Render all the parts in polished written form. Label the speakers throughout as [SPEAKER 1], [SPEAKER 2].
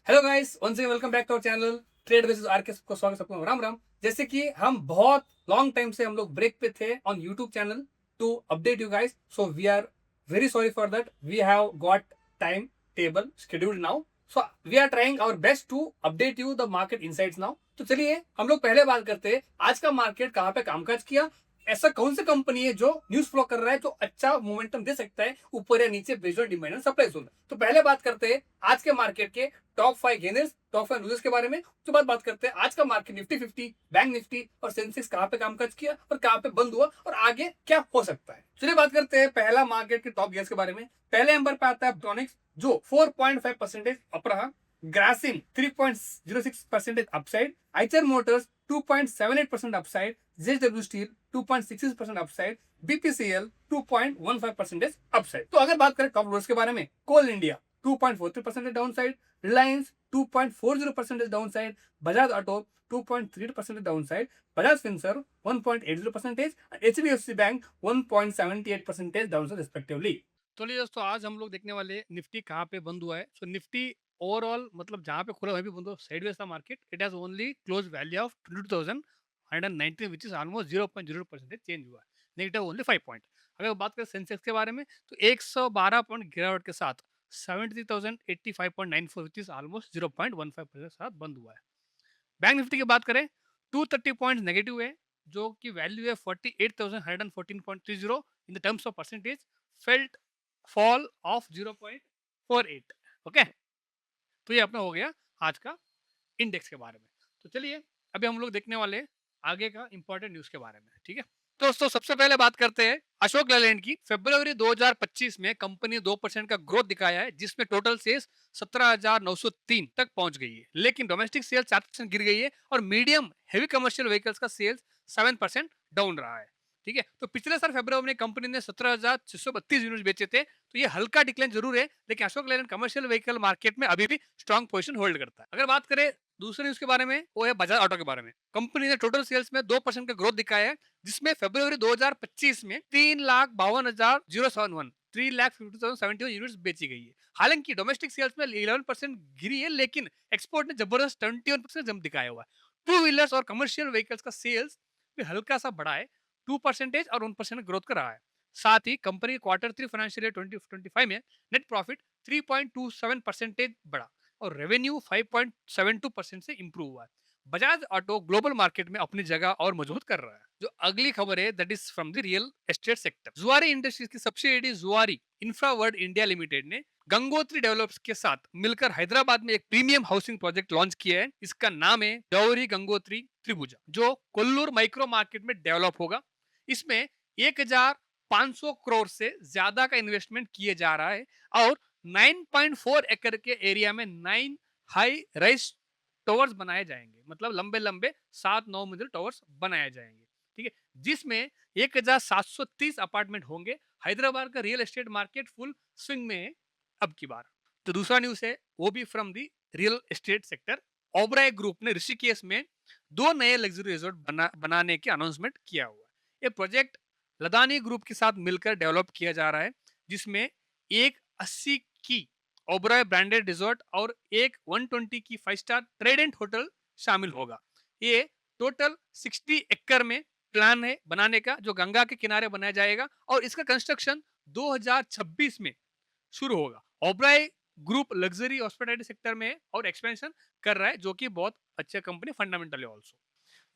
[SPEAKER 1] Hello guys, once again welcome back to our channel trade basis R K. सबको स्वागत, सबको राम राम। जैसे कि हम बहुत लॉन्ग टाइम से हम लोग ब्रेक पे थे on YouTube channel to update you guys, so we are very sorry for that. We have got time table scheduled now, so we are trying our best to update you the market insights now. तो चलिए हम लोग पहले बात करते हैं आज का मार्केट कहाँ पे कामकाज किया। ऐसा कौन सी कंपनी है जो न्यूज फ्लो कर रहा है, जो अच्छा मोमेंटम दे सकता है ऊपर या नीचे based on demand and supply zone. तो पहले बात करते हैं आज के मार्केट के टॉप 5 गेनर्स, टॉप 5 लूजर्स के बारे में। उसके बाद बात करते हैं आज का मार्केट निफ्टी 50, बैंक निफ्टी और सेंसेक्स कहाँ पे कामकाज किया और कहाँ पे बंद हुआ और आगे क्या हो सकता है। चलिए बात करते हैं पहला मार्केट के टॉप गेनर्स के बारे में। पहले नंबर पे आता है इलेक्ट्रॉनिक्स, जो 4.5% अप रहा। Grasim 3.06% upside, Eicher motors 2.78% upside, JSW steel 2.66% upside, BPCL 2.15% upside. तो अगर बात करें टॉप लूजर्स के बारे में, coal India 2.43% downside, Reliance 2.40% downside, Bajaj auto 2.3% downside, Bajaj Finserv 1.80%, HDFC bank 1.78% downside respectively. तो चलिए दोस्तों, आज हम लोग देखने वाले निफ्टी कहाँ पे बंद हुआ है। सो निफ्टी ओवरऑल मतलब जहाँ पे खुला वहीं पे बंद हुआ, साइडवेज था market. It has only close value of 22,119, which is almost 0.0% change हुआ है, नेगेटिव ओनली 5 पॉइंट। अगर बात करें सेंसेक्स के बारे में, तो 112 पॉइंट गिरावट के साथ 73,085.94, विच इज ऑलमोस्ट 0.15% साथ बंद हुआ है। बैंक निफ्टी की बात करें, 230 पॉइंट नेगेटिव है, जो कि वैल्यू है 48,114.30 in the terms of percentage, felt fall of 0.48। Okay, तो ये अपना हो गया आज का इंडेक्स के बारे में। तो चलिए अभी हम लोग देखने वाले आगे का इंपॉर्टेंट न्यूज के बारे में, ठीक है। तो दोस्तों सबसे पहले बात करते हैं अशोक लेलैंड की। फरवरी 2025 में कंपनी ने 2% का ग्रोथ दिखाया है, जिसमें टोटल सेल्स 17,903 तक पहुंच गई है, लेकिन डोमेस्टिक सेल्स 4% गिर गई है और मीडियम हेवी कमर्शियल व्हीकल्स का सेल्स 7% डाउन रहा है, ठीक है। तो पिछले साल फरवरी में कंपनी ने 17,632 यूनिट बेचे थे, तो ये हल्का डिक्लाइन जरूर है, लेकिन Ashok Leyland commercial vehicle market में अभी भी स्ट्रॉन्ग पोजीशन होल्ड करता है। अगर बात करें दूसरे न्यूज के बारे में, वो है बजाज ऑटो के बारे में। कंपनी ने टोटल सेल्स में 2% का ग्रोथ दिखाया है, जिसमें फरवरी 2025 में 3,52,071 3,50,071 यूनिट्स बेची गई है। हालांकि डोमेस्टिक सेल्स में 11% गिरी है, लेकिन एक्सपोर्ट ने जबरदस्त 21% जंप दिखाया हुआ है। टू व्हीलर्स और कमर्शियल व्हीकल्स का सेल्स भी हल्का सा बढ़ा है, 2% और 1% ग्रोथ कर रहा है। साथ ही कंपनी क्वार्टर 3 फाइनेंशियल ईयर 2025 में नेट प्रॉफिट 3.27% बढ़ा और रेवेन्यू 5.72% से इंप्रूव हुआ है। बजाज ऑटो ग्लोबल मार्केट में अपनी जगह और मजबूत कर रहा है। जो अगली खबर है, that is from the real estate sector. जुआरी इंडस्ट्रीज की सब्सिडियरी जुआरी इंफ्रावर्ल्ड इंडिया लिमिटेड ने गंगोत्री डेवलपर्स के साथ मिलकर हैदराबाद में एक प्रीमियम हाउसिंग प्रोजेक्ट लॉन्च किया है। इसका नाम है डौरी गंगोत्री त्रिभुजा, जो कोल्लूर माइक्रो मार्केट में डेवलप होगा। इसमें 1,500 करोड़ से ज्यादा का इन्वेस्टमेंट किए जा रहा है और 9.4 एकड़ के एरिया में 9 हाई राइज टावर्स बनाए जाएंगे, मतलब लंबे लंबे 7-9 मंजिल टावर्स बनाए जाएंगे, ठीक है, जिसमें 1,730 अपार्टमेंट होंगे। हैदराबाद का real estate market full swing में है अब की बार। तो दूसरा न्यूज है, वो भी from the real estate sector. Oberoi group ने ऋषिकेश में 2 नए लग्जरी रिजॉर्ट बनाने की अनाउंसमेंट किया हुआ है। ये प्रोजेक्ट लदानी ग्रुप के साथ मिलकर डेवलप किया जा रहा है, जिसमें एक 80 की ओबराय ब्रांडेड रिजॉर्ट और एक 120 की 5 स्टार ट्रेडेंट होटल शामिल होगा। ये टोटल 60 एकड़ में प्लान है बनाने का, जो गंगा के किनारे बनाया जाएगा और इसका कंस्ट्रक्शन 2026 में शुरू होगा। Oberoi group luxury hospitality sector में है और एक्सपेंशन कर रहा है, जो कि बहुत अच्छा कंपनी फंडामेंटल है ऑल्सो।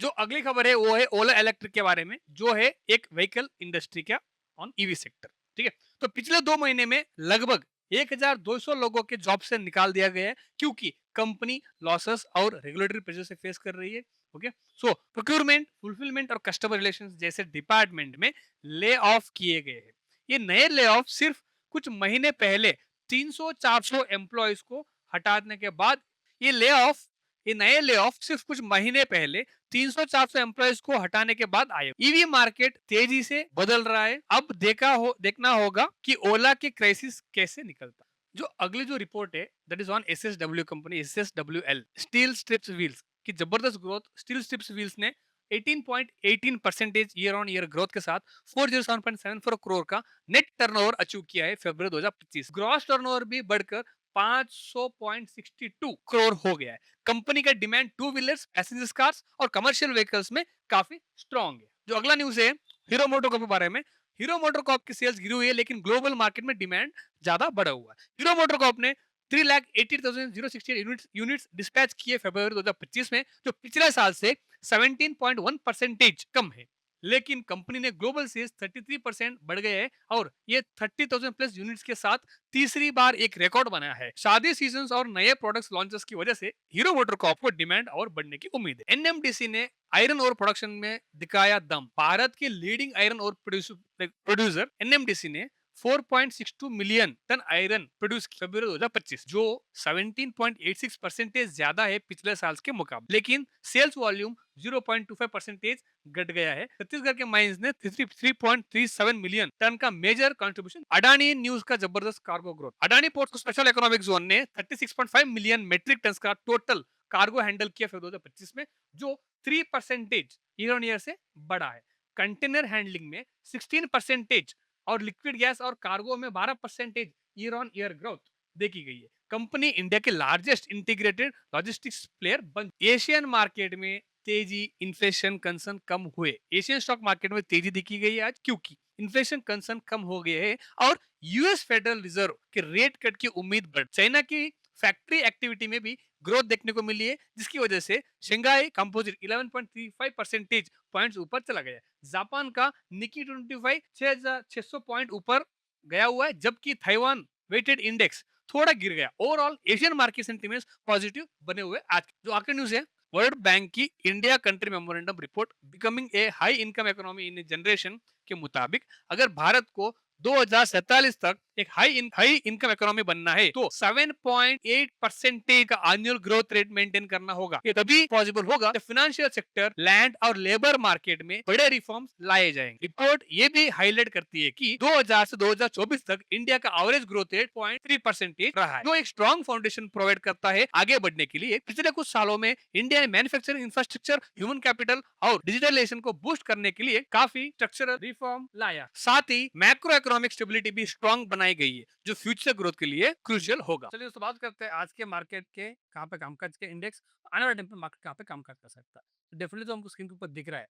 [SPEAKER 1] जो अगली खबर है, वो है ओला इलेक्ट्रिक के बारे में, जो है एक व्हीकल इंडस्ट्री का ऑन ईवी सेक्टर, ठीक है। तो पिछले 2 महीने में लगभग 1,200 लोगों के जॉब से निकाल दिया गया है, क्योंकि कंपनी लॉसेस और रेगुलेटरी प्रेशर से फेस कर रही है। ओके, सो प्रोक्योरमेंट, फुलफिलमेंट और कस्टमर रिलेशंस जैसे डिपार्टमेंट में ले ऑफ किए गए हैं। ये नए ले ऑफ सिर्फ कुछ महीने पहले 300-400 एम्प्लॉयज को हटाने के बाद, ये ले ऑफ, ये नए ले ऑफ सिर्फ कुछ महीने पहले 300-400 एम्प्लॉयज को हटाने के बाद आए। ईवी मार्केट तेजी से बदल रहा है, अब देखना होगा कि ओला के क्राइसिस कैसे निकलता। जो अगली जो रिपोर्ट है, that is on SSW company, SSWL steel strips wheels की जबरदस्त ग्रोथ। स्टील स्ट्रिप्स व्हील्स ने 18.18% ईयर ऑन ईयर ग्रोथ के साथ 407.74 करोड़ का नेट टर्नओवर अचीव किया है फरवरी 2025। ग्रॉस टर्नओवर भी बढ़कर 500.62 करोड़ हो गया है। कंपनी का demand two wheelers, passenger cars और कमर्शियल व्हीकल्स में काफी स्ट्रांग है। जो अगला न्यूज है हीरो मोटोकॉर्प के बारे में। हीरो मोटोकॉर्प की सेल्स गिरी हुई है, लेकिन ग्लोबल मार्केट में डिमांड ज्यादा बढ़ा हुआ है। हीरो मोटोकॉर्प ने 3,80,068 यूनिट्स डिस्पैच किए फरवरी 2025 में, जो पिछले साल से 17.1% कम है। लेकिन कंपनी ने ग्लोबल सेल्स 33% बढ़ गए हैं और ये 30,000 प्लस यूनिट्स के साथ तीसरी बार एक रिकॉर्ड बनाया है। शादी सीजन और नए प्रोडक्ट्स लॉन्चेस की वजह से हीरो मोटोकॉर्प को डिमांड और बढ़ने की उम्मीद है। एनएमडीसी ने आयरन ओर प्रोडक्शन में दिखाया दम। भारत के leading iron ore producer NMDC ने 4.62 मिलियन टन आयरन प्रोड्यूस फरवरी 2025, जो 17.86% ज्यादा है पिछले साल के मुकाबले। लेकिन सेल्स वॉल्यूम 0.25% घट गया है। छत्तीसगढ़ के माइंस ने 3.37 मिलियन टन का मेजर कंट्रीब्यूशन। अडानी न्यूज का जबरदस्त कार्गो ग्रोथ। अडानी पोर्ट्स को स्पेशल इकोनॉमिक जोन ने 36.5 मिलियन मेट्रिक टन का टोटल कार्गो हैंडल किया फरवरी 2025 में, जो 3% ईयर ऑन ईयर से बढ़ा है। कंटेनर हैंडलिंग में 16% और लिक्विड गैस और कार्गो में 12% ईयर ऑन ईयर ग्रोथ देखी गई है। कंपनी इंडिया के लार्जेस्ट इंटीग्रेटेड लॉजिस्टिक्स प्लेयर बन। एशियन मार्केट में तेजी, इन्फ्लेशन कंसर्न कम हुए। एशियन स्टॉक मार्केट में तेजी दिखी गई है आज, क्योंकि इन्फ्लेशन कंसर्न कम हो गए हैं और यूएस फेडरल रिजर्व के रेट कट की उम्मीद बढ़। चाइना की फैक्ट्री एक्टिविटी में भी ग्रोथ देखने को मिली है, जिसकी वजह से शंघाई कंपोजिट 11.35% पॉइंट्स ऊपर चला गया। जापान का निकी 25 6,600 पॉइंट ऊपर गया हुआ है, जबकि ताइवान वेटेड इंडेक्स थोड़ा गिर गया। Overall Asian market sentiments positive बने हुए। आज जो आखिरी न्यूज है, वर्ल्ड बैंक की India country memorandum report becoming a high income economy in generation के मुताबिक, अगर भारत को 2047 तक एक हाई इनकम इकोनॉमी बनना है तो 7.8% का एनुअल ग्रोथ रेट मेंटेन करना होगा। ये तभी पॉसिबल होगा जब फाइनेंशियल सेक्टर, लैंड और लेबर मार्केट में बड़े रिफॉर्म्स लाए जाएंगे। रिपोर्ट ये भी हाईलाइट करती है कि 2000 से 2024 तक इंडिया का एवरेज ग्रोथ रेट 0.3% रहा है, जो एक स्ट्रॉन्ग फाउंडेशन प्रोवाइड करता है आगे बढ़ने के लिए। पिछले कुछ सालों में इंडिया ने मैन्युफैक्चरिंग इंफ्रास्ट्रक्चर, ह्यूमन कैपिटल और डिजिटलाइजेशन को बूस्ट करने के लिए काफी स्ट्रक्चरल रिफॉर्म लाया। साथ ही मैक्रो इकोनॉमिक स्टेबिलिटी भी स्ट्रॉन्ग बनाई गई है, जो फ्यूचर ग्रोथ के लिए क्रूशियल होगा। चलिए दोस्तों, बात करते हैं आज के मार्केट के कहाँ पे कामकाज के इंडेक्स, आने वाले टाइम पे मार्केट कहाँ पे कामकाज कर सकता है। तो डेफिनेटली तो हमको स्क्रीन के ऊपर दिख रहा है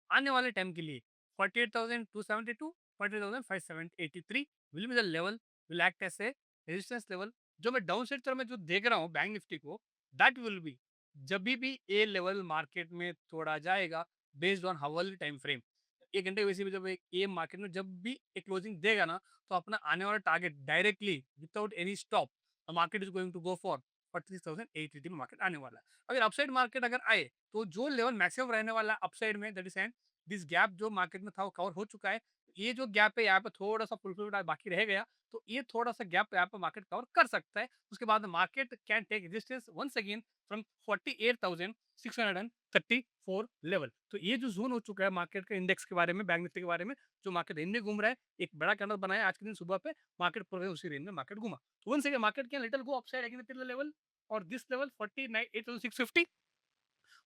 [SPEAKER 1] आने वाले टाइम के लिए 48,272, 48,583 will be the level, will act as a resistance level. जो मैं डाउन साइड तरफ में जो देख रहा हूँ बैंक निफ्टी को, दैट विल बी जब भी ए लेवल मार्केट में तोड़ा जाएगा based on hourly time frame. एक घंटे वैसे भी जब एक ए मार्केट में जब भी एक क्लोजिंग देगा ना, तो अपना आने वाला target directly without any stop market is going to go for 46,880 में मार्केट आने वाला है। अगर अपसाइड मार्केट अगर आए तो जो लेवल मैक्सिमम रहने वाला है अपसाइड में, that is and this gap जो मार्केट में था वो कवर हो चुका है। ये जो गैप है यहाँ पे थोड़ा सा फुलफिल बाकी रह गया, तो ये थोड़ा सा गैप यहाँ पे मार्केट कवर कर सकता है। उसके बाद market can take resistance once again from 48,634 level. तो ये जो जोन हो चुका है मार्केट के इंडेक्स के बारे में, बैंक निफ्टी के बारे में, जो मार्केट रेंज में घूम रहा है, एक बड़ा कैंडल बनाया आज के दिन सुबह पे, मार्केट पूरे उसी रेंज में मार्केट घूमा। तो once again market can little go upside again till the level और दिस लेवल 48,650,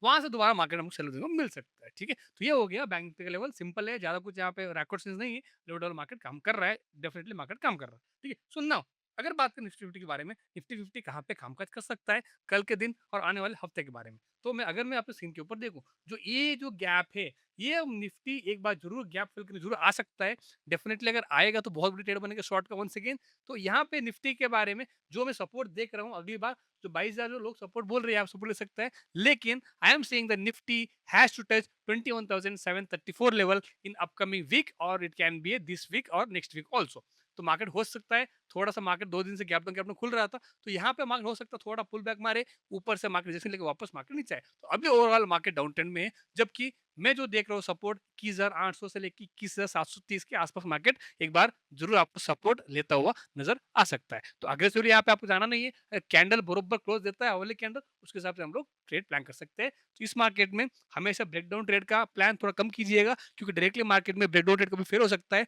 [SPEAKER 1] वहां से दोबारा मार्केट हमको सेल मिल सकता है। ठीक है, तो ये हो गया बैंक निफ्टी का लेवल। सिंपल है, ज्यादा कुछ यहाँ पे रैकॉर्ड सेंस नहीं है। लेवल मार्केट काम कर रहा है, डेफिनेटली मार्केट काम कर रहा है। ठीक है, सुनना, अगर बात करें निफ्टी फिफ्टी के बारे में, निफ्टी फिफ्टी कहाँ पे कामकाज कर सकता है कल के दिन और आने वाले हफ्ते के बारे में, तो मैं अपने स्क्रीन के ऊपर देखूं, जो ये जो गैप है, ये निफ्टी एक बार जरूर गैप फिल करने जरूर आ सकता है। डेफिनेटली अगर आएगा तो बहुत बड़ी ट्रेड बनेगा शॉर्ट का वन सेकेंड। तो यहाँ पे निफ्टी के बारे में जो मैं सपोर्ट देख रहा हूँ, अगली बार जो 22,000 जो लोग सपोर्ट बोल रहे हैं, आप सपोर्ट ले सकता है। लेकिन I am saying the Nifty has to touch 21,734 level in upcoming week, और it can be this week और नेक्स्ट वीक ऑल्सो। तो मार्केट हो सकता है थोड़ा सा, मार्केट 2 दिन से गैप में खुल रहा था, तो यहाँ पे मार्केट हो सकता है थोड़ा पुल बैक मारे, ऊपर से मार्केट जैसे लेके वापस मार्केट नीचे आए। तो अभी ओवरऑल मार्केट डाउन ट्रेंड में है, जबकि मैं जो देख रहा हूँ सपोर्ट 21,800 से लेकर 21,730 के आसपास मार्केट एक बार जरूर आपको सपोर्ट लेता हुआ नजर आ सकता है। तो अग्रेसिवली यहाँ पे आपको जाना नहीं है, कैंडल बरोबर क्लोज देता है अवली कैंडल, उसके हिसाब से हम लोग ट्रेड प्लान कर सकते हैं। तो इस मार्केट में हमेशा ब्रेकडाउन ट्रेड का प्लान थोड़ा कम कीजिएगा, क्योंकि डायरेक्टली मार्केट में ब्रेकडाउन ट्रेड कभी फेल हो सकता है।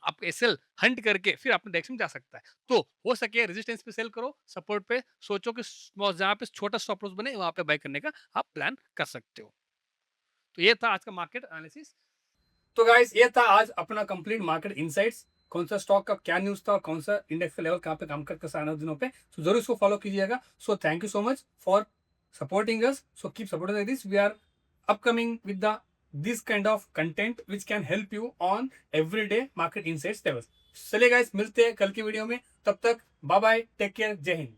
[SPEAKER 1] आपको एसएल हंट करके फिर अपने डायरेक्शन में जा सकता है। तो हो सके रेजिस्टेंस पे सेल करो, सपोर्ट पे सोचो कि जहां पे छोटा स्टॉप लॉस बने वहां पे बाय करने का आप प्लान कर सकते हो। तो ये था आज का मार्केट एनालिसिस। तो गाइस, ये था आज अपना कंप्लीट मार्केट इनसाइट्स। कौन सा स्टॉक का क्या न्यूज था, कौन सा इंडेक्स का लेवल कहाँ पे काम करता है आने दिनों पे, तो जरूर इसको फॉलो कीजिएगा. So thank you so much for supporting us. So keep supporting like this. We are upcoming with the this kind of content which can help you on everyday market insights levels. चलिए guys, मिलते हैं कल की video में. तब तक bye bye, take care, जय हिंद.